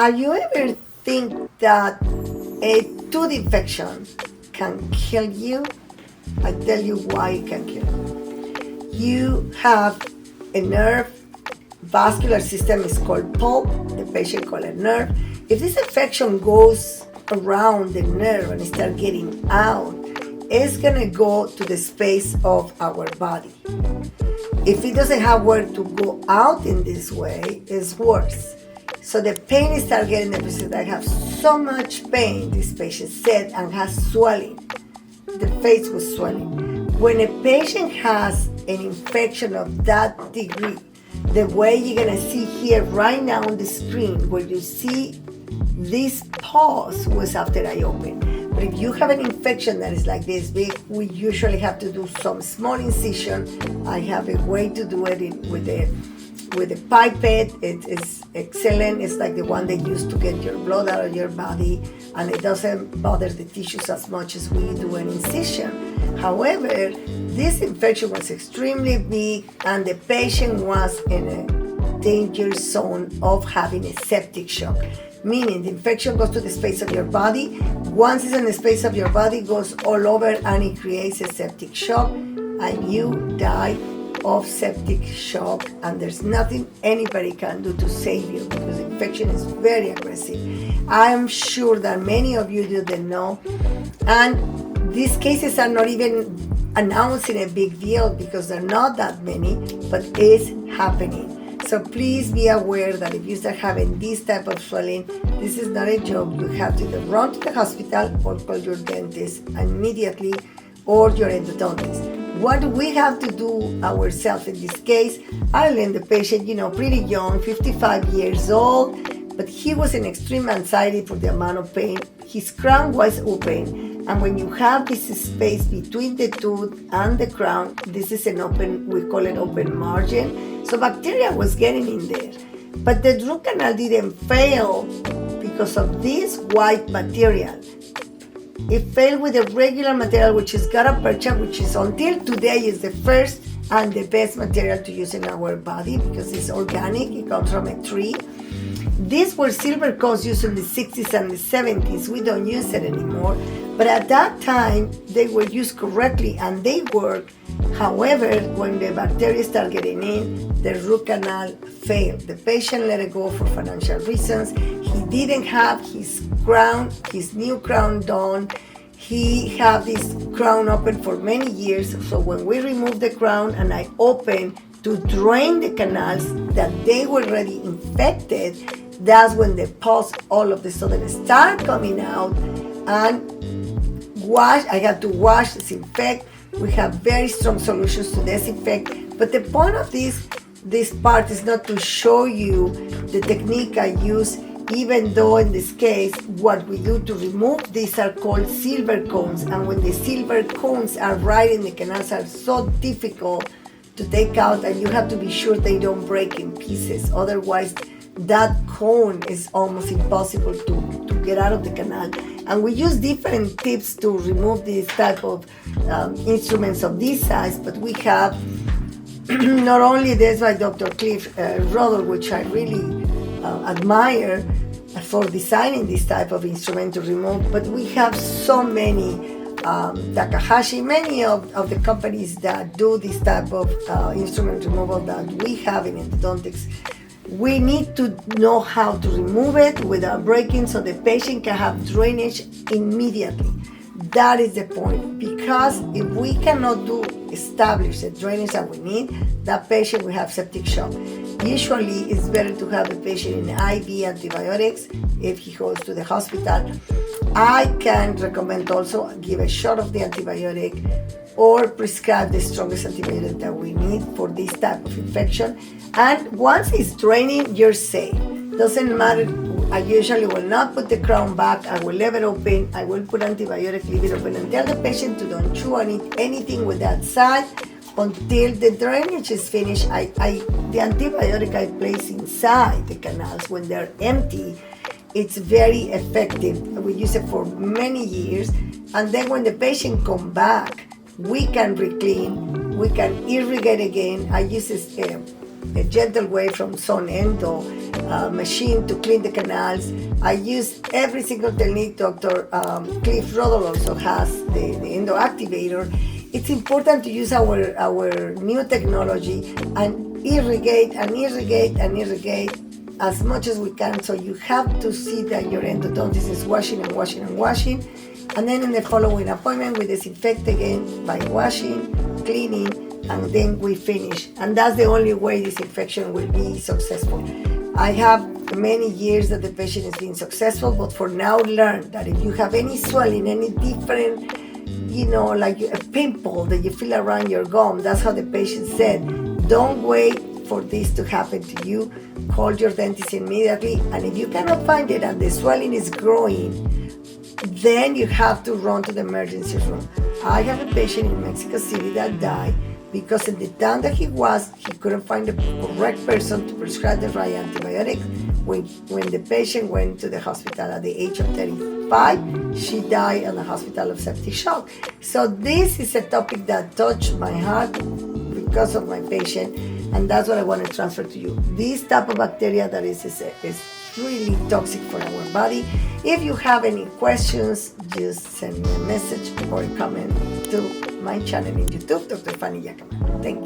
Have you ever think that a tooth infection can kill you? I tell you why it can kill you. You have a nerve vascular system is called pulp, the patient called a nerve. If this infection goes around the nerve and start getting out, it's gonna go to the space of our body. If it doesn't have where to go out in this way, it's worse. So the pain start getting the patient that have so much pain, this patient said, and has swelling. The face was swelling. When a patient has an infection of that degree, the way you're gonna see here right now on the screen, where you see this pause was after I opened. But if you have an infection that is like this big, we usually have to do some small incision. I have a way to do it with a pipette. It is excellent. It's like the one they use to get your blood out of your body, and it doesn't bother the tissues as much as we do an incision. However, this infection was extremely big, and the patient was in a danger zone of having a septic shock. Meaning the infection goes to the space of your body. Once it's in the space of your body, it goes all over and it creates a septic shock, and you die of septic shock, and there's nothing anybody can do to save you because the infection is very aggressive. I'm sure that many of you didn't know, and these cases are not even announcing a big deal because there are not that many, but it's happening. So please be aware that if you start having this type of swelling, this is not a joke. You have to either run to the hospital or call your dentist immediately or your endodontist. What do we have to do ourselves in this case? I learned the patient, pretty young, 55 years old, but he was in extreme anxiety for the amount of pain. His crown was open, and when you have this space between the tooth and the crown, this is an open, we call it open margin. So bacteria was getting in there. But the root canal didn't fail because of this white material. It failed with the regular material, which is gutta percha, which is until today is the first and the best material to use in our body because it's organic, it comes from a tree. These were silver cones used in the 60s and the 70s. We don't use it anymore. But at that time, they were used correctly and they worked. However, when the bacteria started getting in, the root canal failed. The patient let it go for financial reasons. He didn't have his crown, his new crown done. He had this crown open for many years. So when we removed the crown and I opened to drain the canals that they were already infected, that's when the pus all of a sudden start coming out and wash. I have to wash, disinfect. We have very strong solutions to disinfect. But the point of this part is not to show you the technique I use, even though in this case, what we do to remove these are called silver cones. And when the silver cones are right in the canals are so difficult to take out, and you have to be sure they don't break in pieces. Otherwise, that cone is almost impossible to get out of the canal. And we use different tips to remove these type of instruments of this size, but we have not only this by Dr. Cliff Rodder, which I really admire for designing this type of instrument to remove, but we have so many, Takahashi, many of the companies that do this type of instrument removal that we have in endodontics. We need to know how to remove it without breaking so the patient can have drainage immediately. That is the point, because if we cannot establish the drainage that we need, that patient will have septic shock. Usually it's better to have the patient in IV antibiotics if he goes to the hospital. I can recommend also give a shot of the antibiotic or prescribe the strongest antibiotic that we need for this type of infection. And once it's draining, you're safe. Doesn't matter. I usually will not put the crown back. I will leave it open. I will put antibiotic, leave it open, and tell the patient to don't chew on it, anything with that side until the drainage is finished. The antibiotic I place inside the canals when they're empty, it's very effective. We use it for many years. And then when the patient come back, we can re-clean, we can irrigate again. I use a gentle way from Son Endo machine to clean the canals. I use every single technique. Dr. Cliff Rodol also has the endoactivator. It's important to use our new technology and irrigate as much as we can. So you have to see that your endodontist is washing and washing and washing. And then in the following appointment, we disinfect again by washing, cleaning, and then we finish. And that's the only way disinfection will be successful. I have many years that the patient has been successful, but for now, learn that if you have any swelling, any different, like a pimple that you feel around your gum, that's how the patient said, don't wait for this to happen to you. Call your dentist immediately. And if you cannot find it and the swelling is growing, then you have to run to the emergency room. I have a patient in Mexico City that died because in the town that he couldn't find the correct person to prescribe the right antibiotics. When the patient went to the hospital at the age of 35, she died in the hospital of septic shock. So this is a topic that touched my heart because of my patient, and that's what I want to transfer to you. This type of bacteria that is really toxic for our body. If you have any questions, just send me a message or a comment to my channel in YouTube, Dr. Fanny Yacaman. Thank you.